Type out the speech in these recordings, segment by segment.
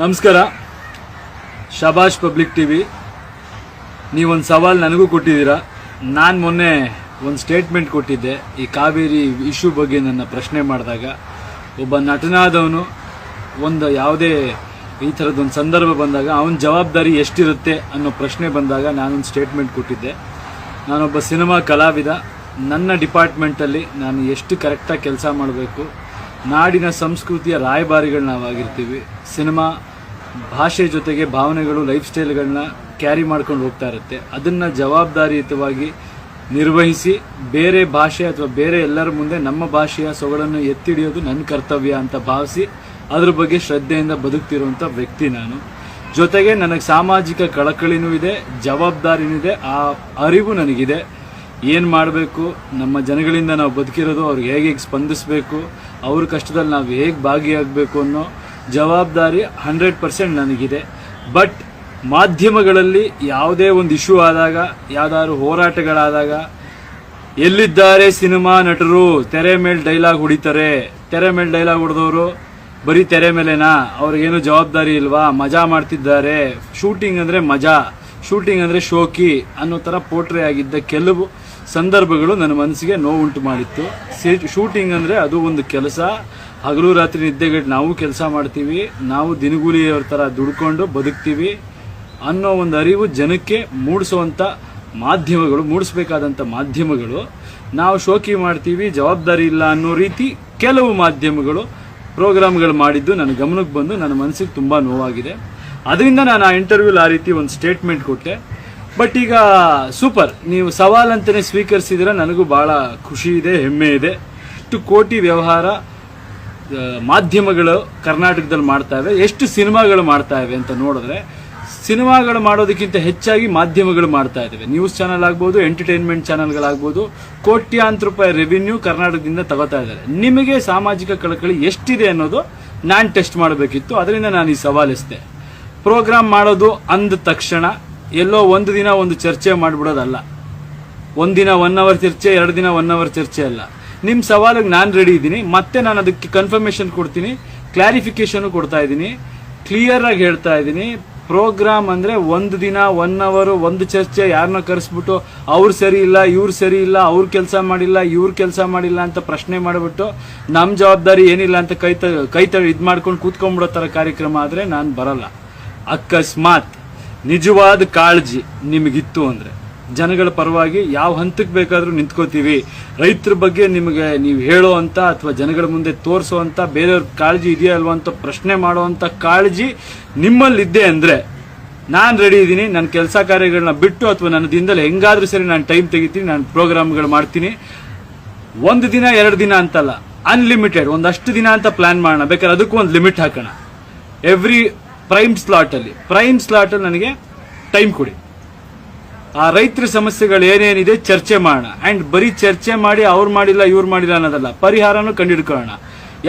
ನಮಸ್ಕಾರ. ಶಬಾಷ್ public TV. ನೀವೊಂದು ಸವಾಲು ನನಗೂ ಕೊಟ್ಟಿದ್ದೀರಾ. ನಾನು ಮೊನ್ನೆ ಒಂದು ಸ್ಟೇಟ್ಮೆಂಟ್ ಕೊಟ್ಟಿದ್ದೆ. ಈ ಕಾವೇರಿ ಇಶ್ಯೂ ಬಗ್ಗೆ ನನ್ನ ಪ್ರಶ್ನೆ ಮಾಡಿದಾಗ ಒಬ್ಬ ನಟನಾದವನು ಒಂದು ಯಾವುದೇ ಈ ಥರದೊಂದು ಸಂದರ್ಭ ಬಂದಾಗ ಅವನ ಜವಾಬ್ದಾರಿ ಎಷ್ಟಿರುತ್ತೆ ಅನ್ನೋ ಪ್ರಶ್ನೆ ಬಂದಾಗ ನಾನೊಂದು ಸ್ಟೇಟ್ಮೆಂಟ್ ಕೊಟ್ಟಿದ್ದೆ. ನಾನೊಬ್ಬ ಸಿನಿಮಾ ಕಲಾವಿದ. ನನ್ನ ಡಿಪಾರ್ಟ್ಮೆಂಟಲ್ಲಿ ನಾನು ಎಷ್ಟು ಕರೆಕ್ಟಾಗಿ ಕೆಲಸ ಮಾಡಬೇಕು, ನಾಡಿನ ಸಂಸ್ಕೃತಿಯ ರಾಯಭಾರಿಗಳು ನಾವಾಗಿರ್ತೀವಿ. ಸಿನಿಮಾ ಭಾಷೆ ಜೊತೆಗೆ ಭಾವನೆಗಳು, ಲೈಫ್ ಸ್ಟೈಲ್ಗಳನ್ನ ಕ್ಯಾರಿ ಮಾಡ್ಕೊಂಡು ಹೋಗ್ತಾ ಇರುತ್ತೆ. ಅದನ್ನು ಜವಾಬ್ದಾರಿಯುತವಾಗಿ ನಿರ್ವಹಿಸಿ ಬೇರೆ ಭಾಷೆ ಅಥವಾ ಬೇರೆ ಎಲ್ಲರ ಮುಂದೆ ನಮ್ಮ ಭಾಷೆಯ ಸೊಗಡನ್ನು ಎತ್ತಿಡಿಯೋದು ನನ್ನ ಕರ್ತವ್ಯ ಅಂತ ಭಾವಿಸಿ ಅದ್ರ ಬಗ್ಗೆ ಶ್ರದ್ಧೆಯಿಂದ ಬದುಕ್ತಿರುವಂಥ ವ್ಯಕ್ತಿ ನಾನು. ಜೊತೆಗೆ ನನಗೆ ಸಾಮಾಜಿಕ ಕಳಕಳಿನೂ ಇದೆ, ಜವಾಬ್ದಾರಿನೂ ಇದೆ. ಆ ಅರಿವು ನನಗಿದೆ. ಏನು ಮಾಡಬೇಕು, ನಮ್ಮ ಜನಗಳಿಂದ ನಾವು ಬದುಕಿರೋದು ಅವ್ರಿಗೆ ಹೇಗೆ ಸ್ಪಂದಿಸಬೇಕು, ಅವ್ರ ಕಷ್ಟದಲ್ಲಿ ನಾವು ಹೇಗೆ ಭಾಗಿಯಾಗಬೇಕು ಅನ್ನೋ ಜವಾಬ್ದಾರಿ 100% ನನಗಿದೆ. ಬಟ್ ಮಾಧ್ಯಮಗಳಲ್ಲಿ ಯಾವುದೇ ಒಂದು ಇಶ್ಯೂ ಆದಾಗ, ಯಾವ್ದಾದ್ರು ಹೋರಾಟಗಳಾದಾಗ ಎಲ್ಲಿದ್ದಾರೆ ಸಿನಿಮಾ ನಟರು, ತೆರೆ ಮೇಲೆ ಡೈಲಾಗ್ ಹೊಡಿತಾರೆ. ತೆರೆ ಮೇಲೆ ಡೈಲಾಗ್ ಹೊಡೆದವರು ಬರೀ ತೆರೆ ಮೇಲೆನಾ, ಅವ್ರಿಗೇನು ಜವಾಬ್ದಾರಿ ಇಲ್ವಾ, ಮಜಾ ಮಾಡ್ತಿದ್ದಾರೆ, ಶೂಟಿಂಗ್ ಅಂದರೆ ಮಜಾ, ಶೂಟಿಂಗ್ ಅಂದರೆ ಶೋಕಿ ಅನ್ನೋ ಥರ ಪೋಟ್ರೆ ಆಗಿದ್ದ ಕೆಲವು ಸಂದರ್ಭಗಳು ನನ್ನ ಮನಸ್ಸಿಗೆ ನೋವುಂಟು ಮಾಡಿತ್ತು. ಶೂಟಿಂಗ್ ಅಂದರೆ ಅದು ಒಂದು ಕೆಲಸ. ಹಗಲು ರಾತ್ರಿ ನಿದ್ದೆಗೆಟ್ಟು ನಾವು ಕೆಲಸ ಮಾಡ್ತೀವಿ, ನಾವು ದಿನಗೂಲಿಯವ್ರ ಥರ ದುಡ್ಕೊಂಡು ಬದುಕ್ತೀವಿ ಅನ್ನೋ ಒಂದು ಅರಿವು ಜನಕ್ಕೆ ಮೂಡಿಸುವಂಥ ಮಾಧ್ಯಮಗಳು, ಮೂಡಿಸ್ಬೇಕಾದಂಥ ಮಾಧ್ಯಮಗಳು. ನಾವು ಶೋಕಿ ಮಾಡ್ತೀವಿ, ಜವಾಬ್ದಾರಿ ಇಲ್ಲ ಅನ್ನೋ ರೀತಿ ಕೆಲವು ಮಾಧ್ಯಮಗಳು ಪ್ರೋಗ್ರಾಮ್ಗಳು ಮಾಡಿದ್ದು ನನ್ನ ಗಮನಕ್ಕೆ ಬಂದು ನನ್ನ ಮನಸ್ಸಿಗೆ ತುಂಬ ನೋವಾಗಿದೆ. ಅದರಿಂದ ನಾನು ಆ ಇಂಟರ್ವ್ಯೂಲಿ ಆ ರೀತಿ ಒಂದು ಸ್ಟೇಟ್ಮೆಂಟ್ ಕೊಟ್ಟೆ. ಬಟ್ ಈಗ ಸೂಪರ್, ನೀವು ಸವಾಲಂತಲೇ ಸ್ವೀಕರಿಸಿದ್ರೆ ನನಗೂ ಭಾಳ ಖುಷಿ ಇದೆ, ಹೆಮ್ಮೆ ಇದೆ. ಎಷ್ಟು ಕೋಟಿ ವ್ಯವಹಾರ ಮಾಧ್ಯಮಗಳು ಕರ್ನಾಟಕದಲ್ಲಿ ಮಾಡ್ತಾ ಇವೆ, ಎಷ್ಟು ಸಿನಿಮಾಗಳು ಮಾಡ್ತಾ ಇವೆ ಅಂತ ನೋಡಿದ್ರೆ, ಸಿನಿಮಾಗಳು ಮಾಡೋದಕ್ಕಿಂತ ಹೆಚ್ಚಾಗಿ ಮಾಧ್ಯಮಗಳು ಮಾಡ್ತಾ ಇದ್ದಾವೆ. ನ್ಯೂಸ್ ಚಾನಲ್ ಆಗ್ಬೋದು, ಎಂಟರ್ಟೈನ್ಮೆಂಟ್ ಚಾನಲ್ಗಳಾಗ್ಬೋದು, ಕೋಟ್ಯಾಂತರ ರೂಪಾಯಿ ರೆವಿನ್ಯೂ ಕರ್ನಾಟಕದಿಂದ ತಗೋತಾ ಇದ್ದಾರೆ. ನಿಮಗೆ ಸಾಮಾಜಿಕ ಕಳಕಳಿ ಎಷ್ಟಿದೆ ಅನ್ನೋದು ನಾನು ಟೆಸ್ಟ್ ಮಾಡಬೇಕಿತ್ತು. ಅದರಿಂದ ನಾನು ಈ ಸವಾಲಿಸಿದೆ. ಪ್ರೋಗ್ರಾಮ್ ಮಾಡೋದು ಅಂದ ತಕ್ಷಣ ಎಲ್ಲೋ ಒಂದು ದಿನ ಒಂದು ಚರ್ಚೆ ಮಾಡಿಬಿಡೋದಲ್ಲ. ಒಂದಿನ 1 ಅವರ್ ಚರ್ಚೆ, 2 ದಿನ 1 ಅವರ್ ಚರ್ಚೆ ಅಲ್ಲ. ನಿಮ್ಮ ಸವಾಲಿಗೆ ನಾನು ರೆಡಿ ಇದ್ದೀನಿ. ಮತ್ತೆ ನಾನು ಅದಕ್ಕೆ ಕನ್ಫರ್ಮೇಷನ್ ಕೊಡ್ತೀನಿ, ಕ್ಲಾರಿಫಿಕೇಶನ್ ಕೊಡ್ತಾ ಇದ್ದೀನಿ, ಕ್ಲಿಯರ್ ಆಗಿ ಹೇಳ್ತಾ ಇದ್ದೀನಿ. ಪ್ರೋಗ್ರಾಮ್ ಅಂದರೆ ಒಂದು ದಿನ 1 ಅವರ್ ಒಂದು ಚರ್ಚೆ, ಯಾರನ್ನ ಕರೆಸ್ಬಿಟ್ಟು ಅವ್ರು ಸರಿ ಇಲ್ಲ, ಇವ್ರು ಸರಿ ಇಲ್ಲ, ಅವ್ರು ಕೆಲಸ ಮಾಡಿಲ್ಲ, ಇವ್ರು ಕೆಲಸ ಮಾಡಿಲ್ಲ ಅಂತ ಪ್ರಶ್ನೆ ಮಾಡಿಬಿಟ್ಟು ನಮ್ಮ ಜವಾಬ್ದಾರಿ ಏನಿಲ್ಲ ಅಂತ ಕೈ ಇದು ಮಾಡ್ಕೊಂಡು ಕೂತ್ಕೊಂಡ್ಬಿಡೋ ಥರ ಕಾರ್ಯಕ್ರಮ ಆದರೆ ನಾನು ಬರಲ್ಲ. ಅಕಸ್ಮಾತ್ ನಿಜವಾದ ಕಾಳಜಿ ನಿಮಗಿತ್ತು ಅಂದರೆ ಜನಗಳ ಪರವಾಗಿ ಯಾವ ಹಂತಕ್ಕೆ ಬೇಕಾದರೂ ನಿಂತ್ಕೋತೀವಿ. ರೈತರ ಬಗ್ಗೆ ನಿಮಗೆ ನೀವು ಹೇಳೋ ಅಂತ ಅಥವಾ ಜನಗಳ ಮುಂದೆ ತೋರಿಸೋ ಅಂತ ಬೇರೆಯವ್ರ ಕಾಳಜಿ ಇದೆಯಾ ಅಲ್ವಾ ಅಂತ ಪ್ರಶ್ನೆ ಮಾಡುವಂಥ ಕಾಳಜಿ ನಿಮ್ಮಲ್ಲಿದ್ದೆ ಅಂದರೆ ನಾನು ರೆಡಿ ಇದ್ದೀನಿ. ನನ್ನ ಕೆಲಸ ಕಾರ್ಯಗಳನ್ನ ಬಿಟ್ಟು ಅಥವಾ ನನ್ನ ದಿನದಲ್ಲಿ ಹೆಂಗಾದ್ರೂ ಸರಿ ನಾನು ಟೈಮ್ ತೆಗಿತೀನಿ, ನಾನು ಪ್ರೋಗ್ರಾಮ್ಗಳು ಮಾಡ್ತೀನಿ. 1 ದಿನ 2 ದಿನ ಅಂತಲ್ಲ, ಅನ್ಲಿಮಿಟೆಡ್ ಒಂದಷ್ಟು ದಿನ ಅಂತ ಪ್ಲಾನ್ ಮಾಡೋಣ. ಬೇಕಾದ್ರೆ ಅದಕ್ಕೂ ಒಂದು ಲಿಮಿಟ್ ಹಾಕೋಣ. ಎವ್ರಿ ಪ್ರೈಮ್ ಸ್ಲಾಟಲ್ಲಿ ನನಗೆ ಟೈಮ್ ಕೊಡಿ. ಆ ರೈತರ ಸಮಸ್ಯೆಗಳು ಏನೇನಿದೆ ಚರ್ಚೆ ಮಾಡೋಣ. ಆ್ಯಂಡ್ ಬರೀ ಚರ್ಚೆ ಮಾಡಿ ಅವ್ರು ಮಾಡಿಲ್ಲ ಇವ್ರು ಮಾಡಿಲ್ಲ ಅನ್ನೋದಲ್ಲ, ಪರಿಹಾರನೂ ಕಂಡುಹಿಡ್ಕೊಳ್ಳೋಣ.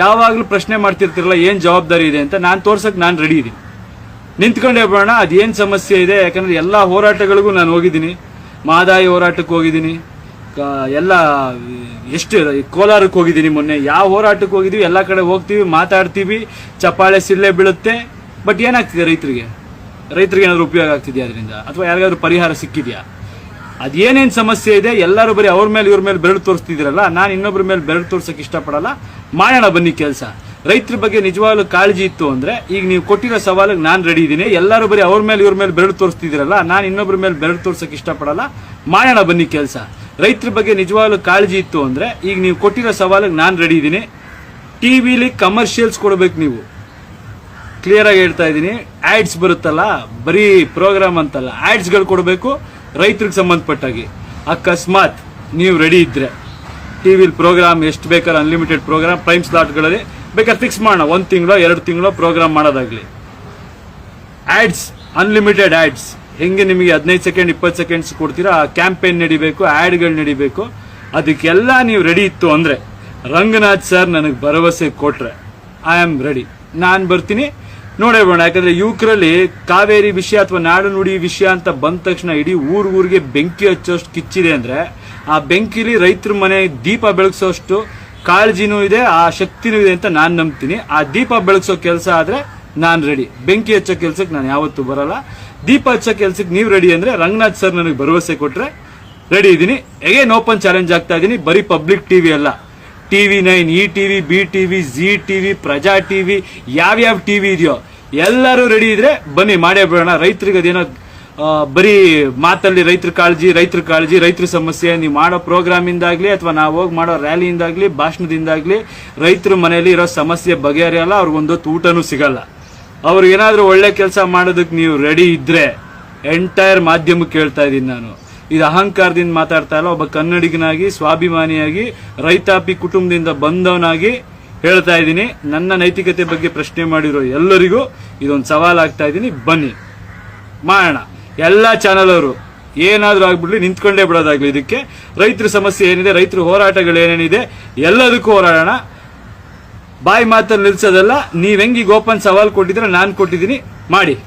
ಯಾವಾಗಲೂ ಪ್ರಶ್ನೆ ಮಾಡ್ತಿರ್ತಿರಲ್ಲ ಏನು ಜವಾಬ್ದಾರಿ ಇದೆ ಅಂತ, ನಾನು ತೋರ್ಸಕ್ಕೆ ನಾನು ರೆಡಿ ಇದ್ದೀನಿ. ನಿಂತ್ಕೊಂಡೇ ಬಿಡೋಣ, ಅದೇನು ಸಮಸ್ಯೆ ಇದೆ. ಯಾಕಂದರೆ ಎಲ್ಲ ಹೋರಾಟಗಳಿಗೂ ನಾನು ಹೋಗಿದ್ದೀನಿ. ಮಹದಾಯಿ ಹೋರಾಟಕ್ಕೆ ಹೋಗಿದ್ದೀನಿ, ಎಲ್ಲ ಎಷ್ಟು ಕೋಲಾರಕ್ಕೆ ಹೋಗಿದ್ದೀನಿ. ಮೊನ್ನೆ ಯಾವ ಹೋರಾಟಕ್ಕೆ ಹೋಗಿದ್ದೀವಿ, ಎಲ್ಲ ಕಡೆ ಹೋಗ್ತೀವಿ, ಮಾತಾಡ್ತೀವಿ, ಚಪ್ಪಾಳೆ ಸಿಳ್ಳೆ ಬೀಳುತ್ತೆ. ಬಟ್ ಏನಾಗ್ತಿದೆ ರೈತರಿಗೆ ಏನಾದರೂ ಉಪಯೋಗ ಆಗ್ತಿದೆಯಾ ಅದರಿಂದ, ಅಥವಾ ಯಾರಿಗಾದ್ರೂ ಪರಿಹಾರ ಸಿಕ್ಕಿದೆಯಾ? ಅದೇನೇನು ಸಮಸ್ಯೆ ಇದೆ ಎಲ್ಲರೂ ಬರೀ ಅವ್ರ ಮೇಲೆ ಇವ್ರ ಮೇಲೆ ಬೆರಳು ತೋರಿಸ್ತಿದ್ದೀರಲ್ಲ, ನಾನು ಇನ್ನೊಬ್ಬರ ಮೇಲೆ ಬೆರಳು ತೋರ್ಸೋಕೆ ಇಷ್ಟಪಡಲ್ಲ. ಮಾಡೋಣ ಬನ್ನಿ ಕೆಲಸ. ರೈತರ ಬಗ್ಗೆ ನಿಜವಾಗ್ಲೂ ಕಾಳಜಿ ಇತ್ತು ಅಂದರೆ ಈಗ ನೀವು ಕೊಟ್ಟಿರೋ ಸವಾಲಿಗೆ ನಾನು ರೆಡಿ ಇದ್ದೀನಿ. ಎಲ್ಲರೂ ಬರೀ ಅವ್ರ ಮೇಲೆ ಇವ್ರ ಮೇಲೆ ಬೆರಳು ತೋರಿಸ್ತಿದ್ದೀರಲ್ಲ, ನಾನು ಇನ್ನೊಬ್ಬರ ಮೇಲೆ ಬೆರಳು ತೋರ್ಸೋಕೆ ಇಷ್ಟಪಡಲ್ಲ. ಮಾಡೋಣ ಬನ್ನಿ ಕೆಲಸ. ರೈತರ ಬಗ್ಗೆ ನಿಜವಾಗ್ಲೂ ಕಾಳಜಿ ಇತ್ತು ಅಂದರೆ ಈಗ ನೀವು ಕೊಟ್ಟಿರೋ ಸವಾಲಿಗೆ ನಾನು ರೆಡಿ ಇದ್ದೀನಿ. ಟಿವಿಲಿ ಕಮರ್ಷಿಯಲ್ಸ್ ಕೊಡಬೇಕು ನೀವು. ಕ್ಲಿಯರ್ ಆಗಿ ಹೇಳ್ತಾ ಇದ್ದೀನಿ. ಆಡ್ಸ್ ಬರುತ್ತಲ್ಲ, ಬರೀ ಪ್ರೋಗ್ರಾಮ್ ಅಂತಲ್ಲ, ಆಡ್ಸ್ಗಳು ಕೊಡಬೇಕು ರೈತರಿಗೆ ಸಂಬಂಧಪಟ್ಟಾಗಿ. ಅಕಸ್ಮಾತ್ ನೀವು ರೆಡಿ ಇದ್ರೆ ಟಿವಿಲಿ ಪ್ರೋಗ್ರಾಮ್ ಎಷ್ಟು ಬೇಕಾದ್ರೆ ಅನ್ಲಿಮಿಟೆಡ್ ಪ್ರೋಗ್ರಾಮ್ ಪ್ರೈಮ್ ಸ್ಲಾಟ್ಗಳಲ್ಲಿ ಬೇಕಾದ್ರೆ ಫಿಕ್ಸ್ ಮಾಡೋಣ. 1 ತಿಂಗಳು 2 ತಿಂಗಳು ಪ್ರೋಗ್ರಾಮ್ ಮಾಡೋದಾಗ್ಲಿ. Ads, unlimited ads. ಹೆಂಗೆ ನಿಮಗೆ 15 ಸೆಕೆಂಡ್ 20 ಸೆಕೆಂಡ್ಸ್ ಕೊಡ್ತೀರಾ, ಆ ಕ್ಯಾಂಪೇನ್ ನಡಿಬೇಕು, ಆ್ಯಡ್ಗಳು ನಡಿಬೇಕು. ಅದಕ್ಕೆಲ್ಲ ನೀವು ರೆಡಿ ಇತ್ತು ಅಂದರೆ ರಂಗನಾಥ್ ಸರ್ ನನಗೆ ಭರವಸೆ ಕೊಟ್ರೆ ಐ ಆಮ್ ರೆಡಿ. ನಾನು ಬರ್ತೀನಿ, ನೋಡೇ ಬೇಡ. ಯಾಕಂದ್ರೆ ಯುವಕರಲ್ಲಿ ಕಾವೇರಿ ವಿಷಯ ಅಥವಾ ನಾಡು ನುಡಿ ವಿಷಯ ಅಂತ ಬಂದ ತಕ್ಷಣ ಇಡೀ ಊರಿಗೆ ಬೆಂಕಿ ಹಚ್ಚೋಷ್ಟು ಕಿಚ್ಚಿದೆ ಅಂದ್ರೆ ಆ ಬೆಂಕಿಲಿ ರೈತರ ಮನೆ ದೀಪ ಬೆಳಗಿಸೋಷ್ಟು ಕಾಳಜಿನೂ ಇದೆ, ಆ ಶಕ್ತಿನೂ ಇದೆ ಅಂತ ನಾನು ನಂಬ್ತೀನಿ. ಆ ದೀಪ ಬೆಳಗಿಸೋ ಕೆಲಸ ಆದ್ರೆ ನಾನು ರೆಡಿ. ಬೆಂಕಿ ಹಚ್ಚೋ ಕೆಲ್ಸಕ್ಕೆ ನಾನು ಯಾವತ್ತೂ ಬರಲ್ಲ. ದೀಪ ಹಚ್ಚೋ ಕೆಲ್ಸಕ್ಕೆ ನೀವು ರೆಡಿ ಅಂದ್ರೆ ರಂಗನಾಥ್ ಸರ್ ನನಗೆ ಭರವಸೆ ಕೊಟ್ರೆ ರೆಡಿ ಇದ್ದೀನಿ. ಎಗೇನ್ ಓಪನ್ ಚಾಲೆಂಜ್ ಆಗ್ತಾ ಇದ್ದೀನಿ. ಬರೀ ಪಬ್ಲಿಕ್ ಟಿವಿ ಅಲ್ಲ, TV9, ETV, BTV, ZTV, ಪ್ರಜಾ ಟಿವಿ, ಯಾವ್ಯಾವ ಟಿವಿ ಇದೆಯೋ ಎಲ್ಲರೂ ರೆಡಿ ಇದ್ರೆ ಬನ್ನಿ ಮಾಡೇ ಬಿಡೋಣ. ರೈತರಿಗೆ ಅದೇನೋ ಬರೀ ಮಾತಲ್ಲಿ ರೈತರ ಕಾಳಜಿ, ರೈತರ ಸಮಸ್ಯೆ, ನೀವು ಮಾಡೋ ಪ್ರೋಗ್ರಾಮಿಂದಾಗ್ಲಿ ಅಥವಾ ನಾವು ಹೋಗಿ ಮಾಡೋ ರ್ಯಾಲಿಯಿಂದಾಗ್ಲಿ, ಭಾಷಣದಿಂದಾಗ್ಲಿ ರೈತರ ಮನೆಯಲ್ಲಿ ಇರೋ ಸಮಸ್ಯೆ ಬಗೆಹರಿಯಲ್ಲ. ಅವ್ರಿಗೊಂದೊತ್ತು ಊಟನೂ ಸಿಗಲ್ಲ. ಅವ್ರಿಗೇನಾದ್ರೂ ಒಳ್ಳೆ ಕೆಲಸ ಮಾಡೋದಕ್ಕೆ ನೀವು ರೆಡಿ ಇದ್ರೆ ಎಂಟೈರ್ ಮಾಧ್ಯಮಕ್ಕೆ ಹೇಳ್ತಾ ಇದ್ದೀನಿ ನಾನು. ಇದು ಅಹಂಕಾರದಿಂದ ಮಾತಾಡ್ತಾ ಇಲ್ಲ, ಒಬ್ಬ ಕನ್ನಡಿಗನಾಗಿ, ಸ್ವಾಭಿಮಾನಿಯಾಗಿ, ರೈತಾಪಿ ಕುಟುಂಬದಿಂದ ಬಂದವನಾಗಿ ಹೇಳ್ತಾ ಇದ್ದೀನಿ. ನನ್ನ ನೈತಿಕತೆ ಬಗ್ಗೆ ಪ್ರಶ್ನೆ ಮಾಡಿರೋ ಎಲ್ಲರಿಗೂ ಇದೊಂದು ಸವಾಲಾಗ್ತಾ ಇದ್ದೀನಿ. ಬನ್ನಿ ಮಾಡೋಣ. ಎಲ್ಲಾ ಚಾನಲ್ ಅವರು ಏನಾದ್ರೂ ಆಗ್ಬಿಡ್ಲಿ, ನಿಂತ್ಕೊಂಡೇ ಬಿಡೋದಾಗ್ಲಿ. ಇದಕ್ಕೆ ರೈತರ ಸಮಸ್ಯೆ ಏನಿದೆ, ರೈತರ ಹೋರಾಟಗಳು ಏನೇನಿದೆ ಎಲ್ಲದಕ್ಕೂ ಹೋರಾಡೋಣ. ಬಾಯಿ ಮಾತನ್ನು ನಿಲ್ಸೋದಲ್ಲ. ನೀವ್ ಹೆಂಗೀಗ ಓಪನ್ ಸವಾಲ್ ಕೊಟ್ಟಿದ್ರೆ ನಾನು ಕೊಟ್ಟಿದ್ದೀನಿ, ಮಾಡಿ.